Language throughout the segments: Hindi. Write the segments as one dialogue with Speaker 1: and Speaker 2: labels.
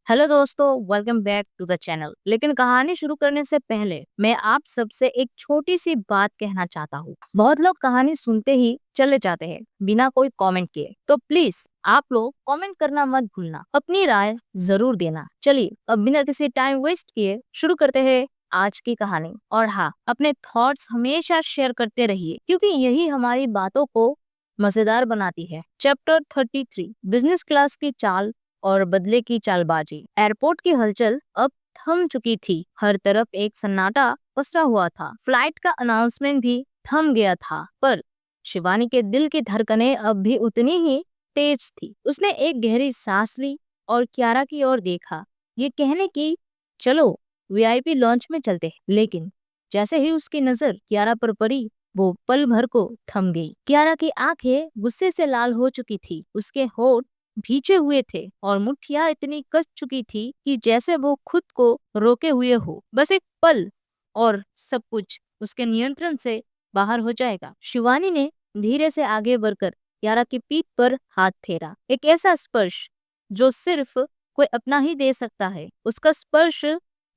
Speaker 1: हेलो दोस्तों, welcome back to the channel. लेकिन कहानी शुरू करने से पहले मैं आप सबसे एक छोटी सी बात कहना चाहता हूँ। बहुत लोग कहानी सुनते ही चले जाते हैं बिना कोई कमेंट किए। तो प्लीज आप लोग कमेंट करना मत भूलना, अपनी राय जरूर देना। चलिए अब बिना किसी टाइम वेस्ट किए शुरू करते हैं आज की कहानी। और हाँ, अपने थॉट्स हमेशा शेयर करते रहिए क्योंकि यही हमारी बातों को मजेदार बनाती है। चैप्टर 33, बिजनेस क्लास की चाल और बदले की चालबाजी। एयरपोर्ट की हलचल अब थम चुकी थी। हर तरफ एक सन्नाटा पसरा हुआ था। फ्लाइट का अनाउंसमेंट भी थम गया था, पर शिवानी के दिल की धड़कनें अब भी उतनी ही तेज थी। उसने एक गहरी सांस ली और कियारा की ओर देखा, ये कहने की चलो वीआईपी लॉन्च में चलते हैं। लेकिन जैसे ही उसकी नजर कियारा पर पड़ी, वो पल भर को थम गई। कियारा की आंखें गुस्से से लाल हो चुकी थी, उसके होठ भींचे हुए थे और मुट्ठियां इतनी कस चुकी थी कि जैसे वो खुद को रोके हुए हो। बस एक पल और सब कुछ उसके नियंत्रण से बाहर हो जाएगा। शिवानी ने धीरे से आगे बढ़कर यारा की पीठ पर हाथ फेरा। एक ऐसा स्पर्श जो सिर्फ कोई अपना ही दे सकता है। उसका स्पर्श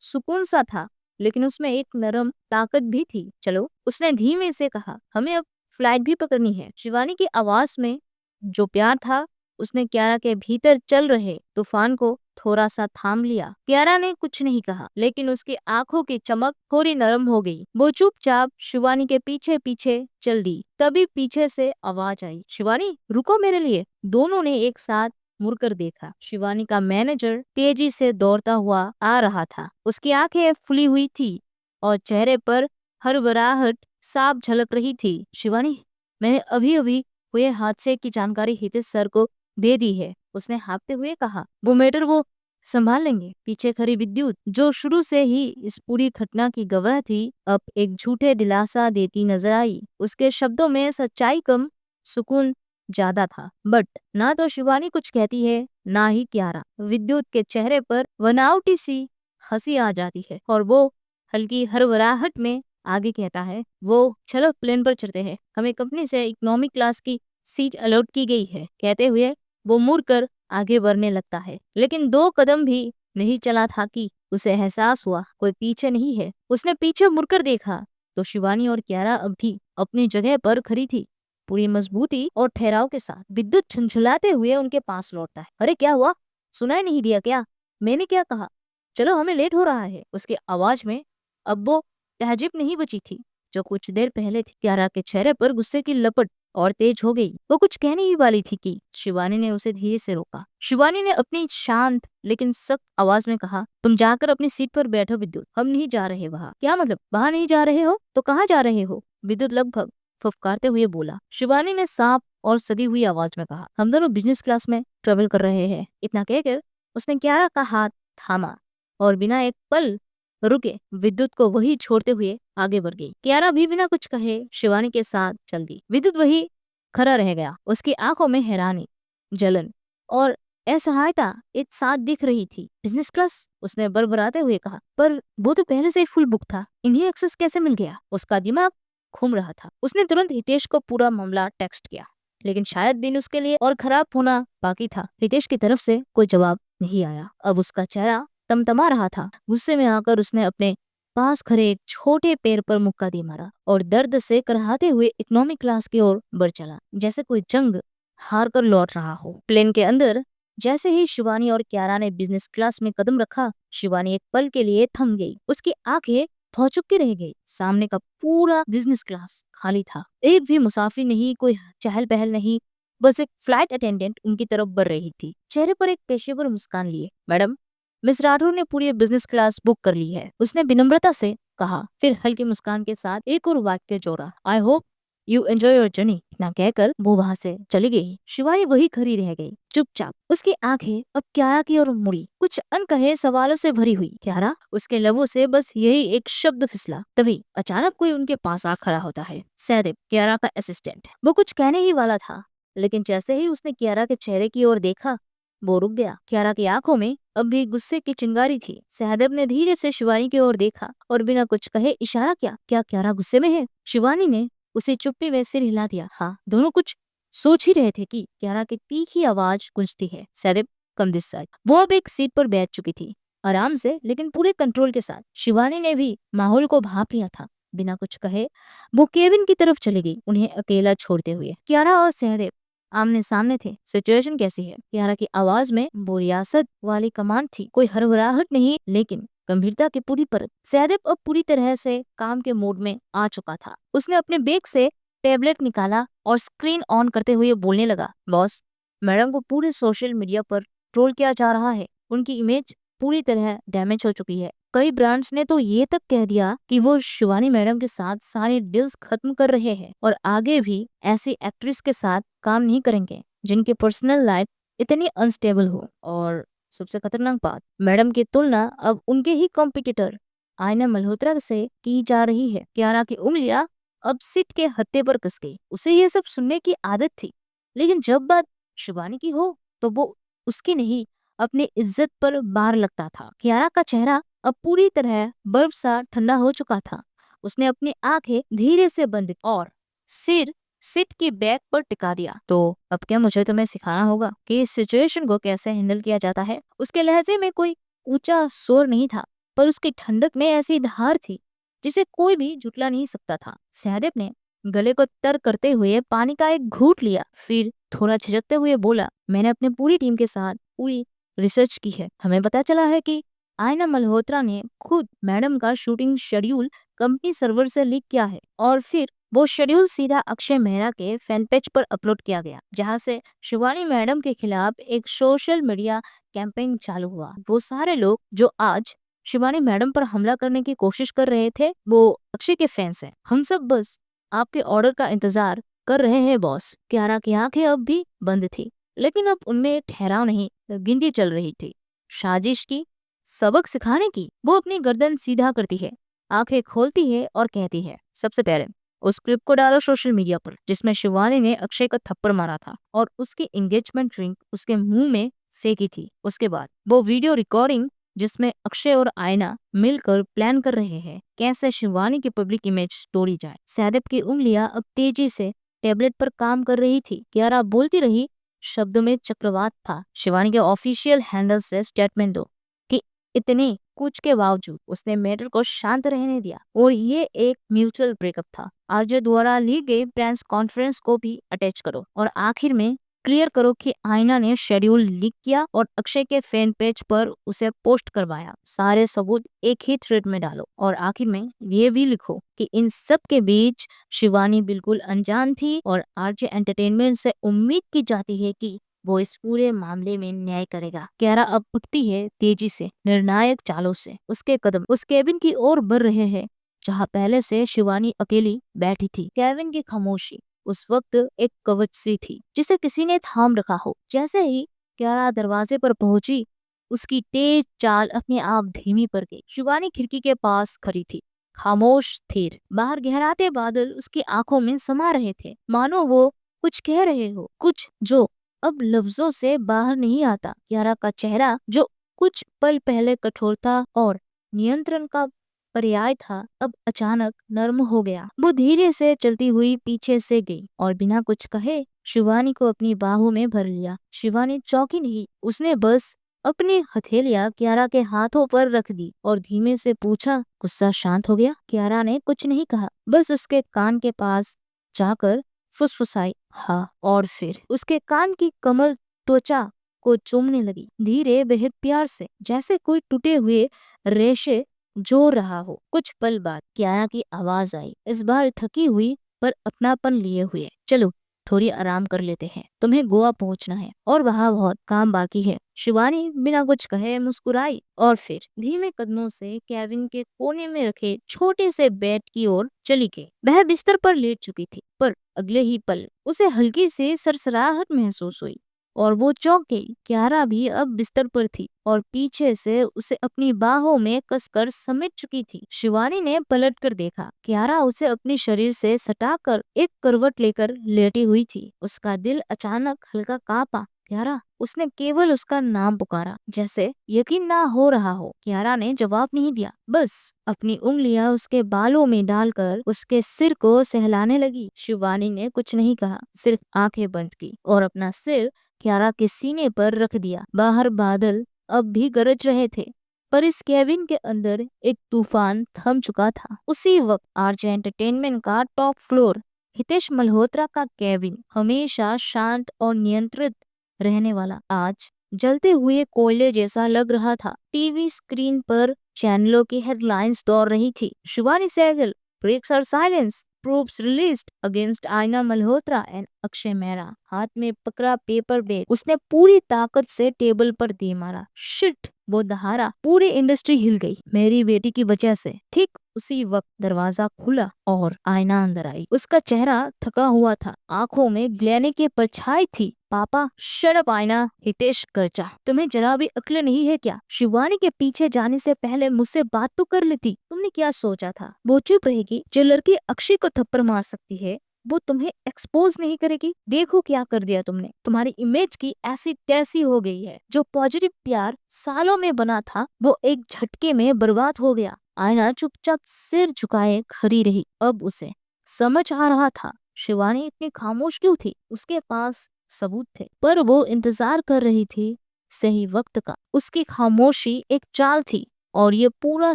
Speaker 1: सुकून सा था, लेकिन उसमें एक नरम ताकत भी थी। चलो, उसने धीमे से कहा, हमें अब फ्लाइट भी पकड़नी है। शिवानी की आवाज में जो प्यार था, उसने कियारा के भीतर चल रहे तूफान को थोड़ा सा थाम लिया। कियारा ने कुछ नहीं कहा, लेकिन उसकी आंखों की चमक थोड़ी नरम हो गई। वो चुपचाप शिवानी के पीछे पीछे चल दी। तभी पीछे से आवाज आई, शिवानी रुको मेरे लिए। दोनों ने एक साथ मुड़कर देखा। शिवानी का मैनेजर तेजी से दौड़ता हुआ आ रहा था। उसकी आंखें फुली हुई थी और चेहरे पर हड़बड़ाहट साफ झलक रही थी। शिवानी, मैंने अभी अभी हुए हादसे की जानकारी हितेश सर को दे दी है, उसने हाँफते हुए कहा। वो मैटर वो संभाल लेंगे। पीछे खड़ी विद्युत, जो शुरू से ही इस पूरी घटना की गवाह थी, अब एक झूठे दिलासा देती नजर आई। उसके शब्दों में सच्चाई कम, सुकून ज्यादा था। बट ना तो शिवानी कुछ कहती है, ना ही कियारा। विद्युत के चेहरे पर बनावटी सी हंसी आ जाती है और वो हल्की हड़बड़ाहट में आगे कहता है, वो चलो प्लेन पर चढ़ते हैं, हमें कंपनी से इकोनॉमिक क्लास की सीट अलॉट की गई है। कहते हुए वो मुड़कर आगे बढ़ने लगता है, लेकिन 2 कदम भी नहीं चला था कि उसे एहसास हुआ कोई पीछे नहीं है। उसने पीछे मुड़कर देखा तो शिवानी और कियारा अब भी अपनी जगह पर खड़ी थी, पूरी मजबूती और ठहराव के साथ। विद्युत झुंझुलाते हुए उनके पास लौटता है। अरे क्या हुआ, सुनाई नहीं दिया क्या? मैंने क्या कहा? चलो हमें लेट हो रहा है। उसकी आवाज में अब वो तहजीब नहीं बची थी जो कुछ देर पहले थी। कियारा के चेहरे पर गुस्से की लपट और तेज हो गई। वो कुछ कहने ही वाली थी कि शिवानी ने उसे धीरे से रोका। शिवानी ने अपनी शांत लेकिन सख्त आवाज में कहा, तुम जाकर अपनी सीट पर बैठो विद्युत, हम नहीं जा रहे वहाँ। क्या मतलब, वहाँ नहीं जा रहे हो तो कहाँ जा रहे हो? विद्युत लगभग फुफकारते हुए बोला। शिवानी ने साफ और सदी हुई आवाज में कहा, हम दोनों बिजनेस क्लास में ट्रेवल कर रहे हैं। इतना कहकर उसने कियारा का हाथ थामा और बिना एक पल रुके विद्युत को वही छोड़ते हुए आगे बढ़ गई। कियारा भी बिना कुछ कहे शिवानी के साथ चल दी। विद्युत वही खड़ा रह गया। उसकी आंखों में हैरानी, जलन और असहायता एक साथ दिख रही थी। बिजनेस क्लास, उसने बड़बड़ाते हुए कहा, पर वो तो पहले से ही फुल बुक था, इन्हें एक्सेस कैसे मिल गया? उसका दिमाग घूम रहा था। उसने तुरंत हितेश को पूरा मामला टेक्स्ट किया, लेकिन शायद दिन उसके लिए और खराब होना बाकी था। हितेश की तरफ से कोई जवाब नहीं आया। अब उसका चेहरा तमतमा रहा था। गुस्से में आकर उसने अपने पास खड़े एक छोटे पैर पर मुक्का दे मारा और दर्द से कराहते हुए इकोनॉमिक क्लास की ओर बढ़ चला, जैसे कोई जंग हार कर लौट रहा हो। प्लेन के अंदर जैसे ही शिवानी और कियारा ने बिजनेस क्लास में कदम रखा, शिवानी एक पल के लिए थम गई। उसकी आंखें भौचुक्की रह गई। सामने का पूरा बिजनेस क्लास खाली था। एक भी मुसाफिर नहीं, कोई चहल पहल नहीं। बस एक फ्लाइट अटेंडेंट उनकी तरफ बढ़ रही थी, चेहरे पर एक पेशेवर मुस्कान लिए। मैडम, मिस राठौर ने पूरी बिजनेस क्लास बुक कर ली है, उसने विनम्रता से कहा। फिर हल्की मुस्कान के साथ एक और वाक्य जोड़ा, I hope you enjoy your journey. इतना कहकर वो वहां से चली गई। शिवानी वही खड़ी रह गई, चुपचाप। उसकी आंखें अब कियारा की ओर मुड़ी, कुछ अनकहे सवालों से भरी हुई। कियारा, उसके लबों से बस यही एक शब्द फिसला। तभी अचानक कोई उनके पास आ खड़ा होता है। सहदेव, कियारा का असिस्टेंट। वो कुछ कहने ही वाला था, लेकिन जैसे ही उसने कियारा के चेहरे की ओर देखा, वो रुक गया। कियारा की आंखों में अब भी गुस्से की चिंगारी थी। सहदेव ने धीरे से शिवानी की ओर देखा और बिना कुछ कहे इशारा किया। क्या कियारा गुस्से में है? शिवानी ने उसे चुप्पी में सिर हिला दिया। हाँ। दोनों कुछ सोच ही रहे थे कि कियारा की तीखी आवाज गूंजती है। Sahdev, come this side. वो अब एक सीट पर बैठ चुकी थी, आराम से लेकिन पूरे कंट्रोल के साथ। शिवानी ने भी माहौल को भांप लिया था। बिना कुछ कहे वो केविन की तरफ चली गई, उन्हें अकेला छोड़ते हुए। कियारा और सहदेव आमने सामने थे। सिचुएशन कैसी है? कियारा की आवाज में वो रियासत वाली कमांड थी, कोई हड़बड़ाहट नहीं, लेकिन गंभीरता की पूरी परत। सहदेव अब पूरी तरह से काम के मोड में आ चुका था। उसने अपने बैग से टैबलेट निकाला और स्क्रीन ऑन करते हुए बोलने लगा, बॉस, मैडम को पूरे सोशल मीडिया पर ट्रोल किया जा रहा है। उनकी इमेज पूरी तरह डैमेज हो चुकी है। कई ब्रांड्स ने तो ये तक कह दिया कि वो शिवानी मैडम के साथ सारे डील्स खत्म कर रहे हैं और आगे भी ऐसी एक्ट्रेस के साथ काम नहीं करेंगे जिनकी पर्सनल लाइफ इतनी अनस्टेबल हो। और सबसे खतरनाक बात, मैडम की तुलना अब उनके ही कॉम्पिटिटर आयना मल्होत्रा से की जा रही है। कियारा की उंगलियां अब सीट के हत्थे पर कस गई। उसे ये सब सुनने की आदत थी, लेकिन जब बात शिवानी की हो तो वो उसकी नहीं, अपनी इज्जत पर बार लगता था। कियारा का चेहरा अब पूरी तरह बर्फ सा ठंडा हो चुका था। उसने अपनी आंखें धीरे से बंद और सिर सीट की बैक पर टिका दिया। तो अब क्या मुझे तुम्हें सिखाना होगा कि इस सिचुएशन को कैसे हैंडल किया जाता है? उसके लहजे में कोई ऊंचा शोर नहीं था, पर उसकी ठंडक में ऐसी धार थी जिसे कोई भी जुटला नहीं सकता था। सहदेव ने गले को तर करते हुए पानी का एक घूंट लिया, फिर थोड़ा झिझकते हुए बोला, मैंने अपनी पूरी टीम के साथ पूरी रिसर्च की है। हमें पता चला है कि आयना मल्होत्रा ने खुद मैडम का शूटिंग शेड्यूल कंपनी सर्वर से लीक किया है और फिर वो शेड्यूल सीधा अक्षय मेहरा के फैन पेज पर अपलोड किया गया, जहां से शिवानी मैडम के खिलाफ एक सोशल मीडिया कैंपेन चालू हुआ। वो सारे लोग जो आज शिवानी मैडम पर हमला करने की कोशिश कर रहे थे, वो अक्षय के फैंस हैं। हम सब बस आपके ऑर्डर का इंतजार कर रहे हैं बॉस। कियारा की आंखें अब भी बंद थी, लेकिन अब उनमें ठहराव नहीं, गिनती चल रही थी। साजिश की, सबक सिखाने की। वो अपनी गर्दन सीधा करती है, आंखें खोलती है और कहती है, सबसे पहले उस क्लिप को डालो सोशल मीडिया पर जिसमें शिवानी ने अक्षय का थप्पड़ मारा था और उसकी एंगेजमेंट रिंग उसके मुंह में फेंकी थी। उसके बाद वो वीडियो रिकॉर्डिंग जिसमें अक्षय और आयना मिलकर प्लान कर रहे हैं कैसे शिवानी की पब्लिक इमेज तोड़ी जाए। सहदेव की उंगलियां अब तेजी से टेबलेट पर काम कर रही थी। कियारा बोलती रही, शब्दों में चक्रवात था। शिवानी के ऑफिशियल हैंडल से स्टेटमेंट दो कि इतने कुछ के बावजूद उसने मैटर को शांत रहने दिया और ये एक म्यूचुअल ब्रेकअप था। आरजे द्वारा ली गई प्रेस कॉन्फ्रेंस को भी अटैच करो और आखिर में क्लियर करो कि आयना ने शेड्यूल लीक किया और अक्षय के फैन पेज पर उसे पोस्ट करवाया। सारे सबूत एक ही थ्रेड में डालो और आखिर में ये भी लिखो कि इन सब के बीच शिवानी बिल्कुल अनजान थी और आरजे एंटरटेनमेंट से उम्मीद की जाती है कि वो इस पूरे मामले में न्याय करेगा। कियारा अब उठती है तेजी से, निर्णायक चालों से। उसके कदम उस केबिन की ओर बढ़ रहे हैं जहाँ पहले से शिवानी अकेली बैठी थी। केबिन की खामोशी उस वक्त एक कवच सी थी जिसे किसी ने थाम रखा हो। जैसे ही कियारा दरवाजे पर पहुंची, उसकी तेज चाल अपने आप धीमी पड़ गई। शिवानी खिड़की के पास खड़ी थी, खामोश स्थिर। बाहर गहराते बादल उसकी आंखों में समा रहे थे, मानो वो कुछ कह रहे हो, कुछ जो अब लफ्जों से बाहर नहीं आता। कियारा का चेहरा जो कुछ पल पहले कठोरता और नियंत्रण का पर्याय था, अब अचानक नर्म हो गया। वो धीरे से चलती हुई पीछे से गई और बिना कुछ कहे शिवानी को अपनी बाहों में भर लिया। शिवानी चौंकी नहीं, उसने बस अपनी हथेलियां कियारा के हाथों पर रख दी और धीमे से पूछा, गुस्सा शांत हो गया? कियारा ने कुछ नहीं कहा, बस उसके कान के पास जाकर फुसफुसाई, हाँ, और फिर उसके कान की कमल त्वचा को चूमने लगी, धीरे बेहद प्यार से, जैसे कोई टूटे हुए रेशे जोड़ रहा हो। कुछ पल बाद कियारा की आवाज आई, इस बार थकी हुई पर अपनापन लिए हुए, चलो थोड़ी आराम कर लेते हैं, तुम्हें गोवा पहुंचना है और वहाँ बहुत काम बाकी है। शिवानी बिना कुछ कहे मुस्कुराई और फिर धीमे कदमों से केबिन के कोने में रखे छोटे से बेड की ओर चली गई। वह बिस्तर पर लेट चुकी थी, पर अगले ही पल उसे हल्की सी सरसराहट महसूस हुई और वो चौंक गई। कियारा भी अब बिस्तर पर थी और पीछे से उसे अपनी बाहों में कसकर समेट चुकी थी। शिवानी ने पलट कर देखा, कियारा उसे अपने शरीर से सटाकर एक करवट लेकर लेटी हुई थी। उसका दिल अचानक हल्का कांपा। कियारा, उसने केवल उसका नाम पुकारा, जैसे यकीन ना हो रहा हो। कियारा ने जवाब नहीं दिया, बस अपनी उंगलियां उसके बालों में डालकर उसके सिर को सहलाने लगी। शिवानी ने कुछ नहीं कहा, सिर्फ आंखें बंद की और अपना सिर क्यारा के सीने पर रख दिया। बाहर बादल अब भी गरज रहे थे, पर इस केबिन के अंदर एक तूफान थम चुका था। उसी वक्त आरजे एंटरटेनमेंट का टॉप फ्लोर, हितेश मल्होत्रा का केबिन, हमेशा शांत और नियंत्रित रहने वाला, आज जलते हुए कोयले जैसा लग रहा था। टीवी स्क्रीन पर चैनलों की हेडलाइंस दौड़ रही थी। शिवानी सहगल ब्रेक्स हर साइलेंस, प्रूफ्स रिलीज्ड अगेंस्ट आयना मल्होत्रा एंड अक्षय मेहरा। हाथ में पकड़ा पेपर बैग उसने पूरी ताकत से टेबल पर दे मारा। शिट, वो दहाड़ा। पूरी इंडस्ट्री हिल गई मेरी बेटी की वजह से। ठीक उसी वक्त दरवाजा खुला और आयना अंदर आई। उसका चेहरा थका हुआ था, आंखों में ग्लेने की परछाई थी। पापा, शट अप आयना, हितेश गर्जा। तुम्हें जरा भी अक्ल नहीं है क्या? शिवानी के पीछे जाने से पहले मुझसे बात तो कर लेती। तुमने क्या सोचा था वो चुप रहेगी? जो लड़की अक्षय को थप्पड़ मार सकती है वो तुम्हें एक्सपोज नहीं करेगी? देखो क्या कर दिया तुमने। तुम्हारी इमेज की ऐसी तैसी हो गई है। जो पॉजिटिव प्यार सालों में बना था वो एक झटके में बर्बाद हो गया। आयना चुपचाप सिर झुकाए खड़ी रही। अब उसे समझ आ रहा था शिवानी इतनी खामोश क्यों थी। उसके पास सबूत थे, पर वो इंतजार कर रही थी सही वक्त का। उसकी खामोशी एक चाल थी और ये पूरा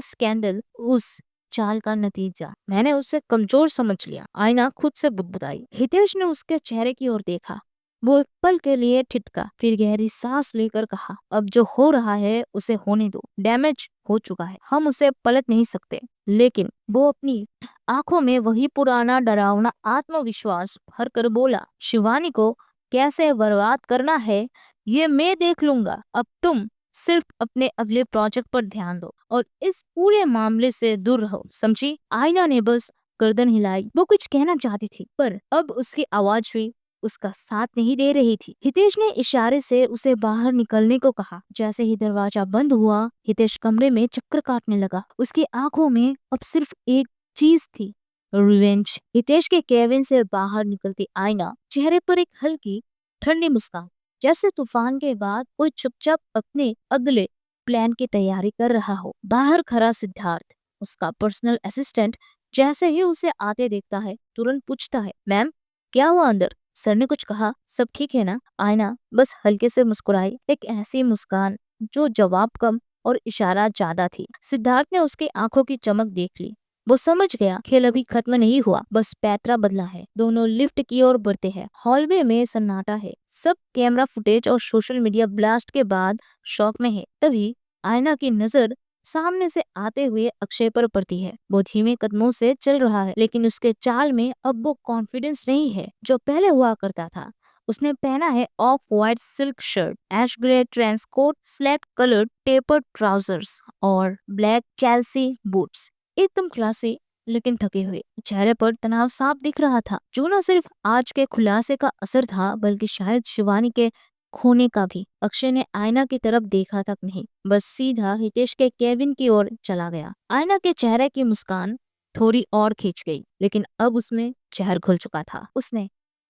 Speaker 1: स्कैंडल उस चाल का नतीजा। मैंने उसे कमजोर समझ लिया, आयना खुद से बुदबुदाई। हितेश ने उसके चेहरे की ओर देखा। वो एक पल के लिए ठिठका, फिर गहरी सांस लेकर कहा, अब जो हो रहा है उसे होने दो। डैमेज हो चुका है, हम उसे पलट नहीं सकते। लेकिन वो अपनी आंखों में वही पुराना डरावना आत्मविश्वास भर कर बोला, शिवानी को कैसे बर्बाद करना है ये मैं देख लूंगा। अब तुम सिर्फ अपने अगले प्रोजेक्ट पर ध्यान दो और इस पूरे मामले से दूर रहो, समझी? आयना ने बस गर्दन हिलाई। वो कुछ कहना चाहती थी, पर अब उसकी आवाज भी उसका साथ नहीं दे रही थी। हितेश ने इशारे से उसे बाहर निकलने को कहा। जैसे ही दरवाजा बंद हुआ, हितेश कमरे में चक्कर काटने लगा। उसकी आंखों में अब सिर्फ एक चीज थी, रिवेंज। हितेश के केबिन से बाहर निकलती आयना, चेहरे पर एक हल्की ठंडी मुस्कान, जैसे तूफान के बाद कोई चुपचाप अपने अगले प्लान की तैयारी कर रहा हो। बाहर खड़ा सिद्धार्थ, उसका पर्सनल असिस्टेंट, जैसे ही उसे आते देखता है तुरंत पूछता है, मैम क्या हुआ अंदर? सर ने कुछ कहा? सब ठीक है ना? आयना बस हल्के से मुस्कुराई, एक ऐसी मुस्कान जो जवाब कम और इशारा ज्यादा थी। सिद्धार्थ ने उसकी आंखों की चमक देख ली। वो समझ गया खेल अभी खत्म नहीं हुआ, बस पैतरा बदला है। दोनों लिफ्ट की ओर बढ़ते हैं। हॉलवे में सन्नाटा है। सब कैमरा फुटेज और सोशल मीडिया ब्लास्ट के बाद शॉक में है। तभी आयना की नजर सामने से आते हुए अक्षय पर पड़ती है। वो धीमे कदमों से चल रहा है, लेकिन उसके चाल में अब वो कॉन्फिडेंस नहीं है जो पहले हुआ करता था। उसने पहना है off white silk shirt, ash grey trench coat, slate coloured tapered trousers और ब्लैक चेल्सी बूट्स। एकदम क्लासी लेकिन थके हुए। चेहरे पर तनाव साफ दिख रहा था, जो न सिर्फ आज के खुलासे का असर था बल्कि शायद शिवानी के खोने का भी। अक्षय ने आयना की तरफ देखा तक नहीं, बस सीधा हितेश के केबिन की ओर चला गया। आयना के चेहरे की मुस्कान थोड़ी और खींच गई, लेकिन अब उसमें जहर घुल चुका था। उसने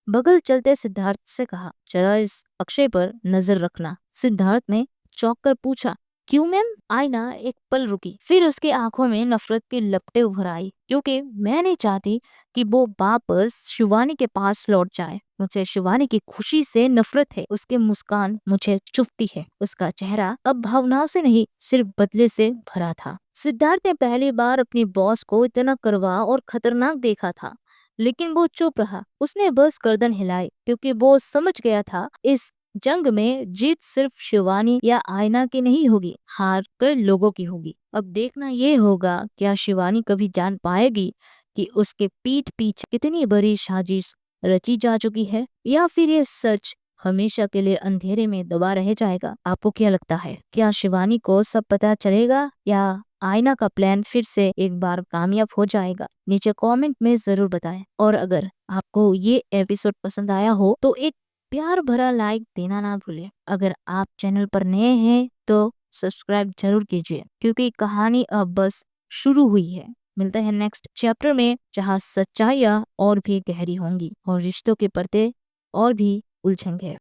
Speaker 1: बगल चलते सिद्धार्थ से कहा, जरा इस अक्षय पर नजर रखना। सिद्धार्थ ने चौंक कर पूछा, क्यों मैम? आयना एक पल रुकी, फिर उसकी आंखों में नफरत की लपटें उभर आई। क्योंकि मैं नहीं चाहती कि वो वापस शिवानी के पास लौट जाए। मुझे शिवानी की खुशी से नफरत है। उसकी मुस्कान मुझे चुभती है। उसका चेहरा अब भावनाओं से नहीं, सिर्फ बदले से भरा था। सिद्धार्थ ने पहली बार अपनी बॉस को इतना करवा और खतरनाक देखा था, लेकिन वो चुप रहा। उसने बस गर्दन हिलाई, क्योंकि वो समझ गया था इस जंग में जीत सिर्फ शिवानी या आयना की नहीं होगी, हार कई लोगों की होगी। अब देखना ये होगा क्या शिवानी कभी जान पाएगी कि उसके पीठ पीछे कितनी बड़ी साजिश रची जा चुकी है, या फिर ये सच हमेशा के लिए अंधेरे में दबा रह जाएगा। आपको क्या लगता है, क्या शिवानी को सब पता चलेगा या आयना का प्लान फिर से एक बार कामयाब हो जाएगा? नीचे कमेंट में जरूर बताएं। और अगर आपको ये एपिसोड पसंद आया हो तो एक प्यार भरा लाइक देना ना भूलें। अगर आप चैनल पर नए हैं तो सब्सक्राइब जरूर कीजिए, क्योंकि कहानी अब बस शुरू हुई है। मिलते हैं नेक्स्ट चैप्टर में, जहाँ सच्चाइयाँ और भी गहरी होंगी और रिश्तों के पर्दे और भी उलझेंगे।